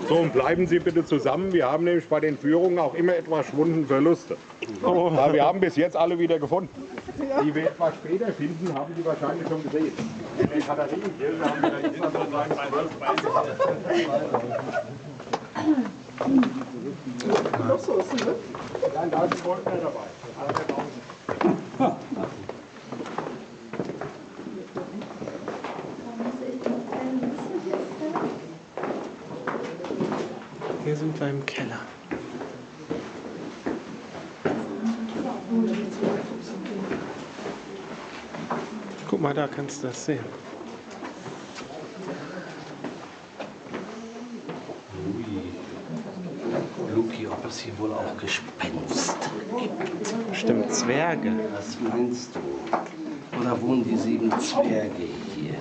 So, und bleiben Sie bitte zusammen. Wir haben nämlich bei den Führungen auch immer etwas Schwundenverluste. Oh. Aber wir haben bis jetzt alle wieder gefunden. Die wir etwas später finden, haben Sie wahrscheinlich schon gesehen. In der Katharinenkirche haben wir da immer sozusagen 12 Noch so ist ne? Nein, da ist ein Goldner dabei. Hier sind wir im Keller. Guck mal, da kannst du das sehen. Luki, ob es hier wohl auch Gespenster gibt? Bestimmt Zwerge. Was meinst du? Oder wohnen die 7 Zwerge hier?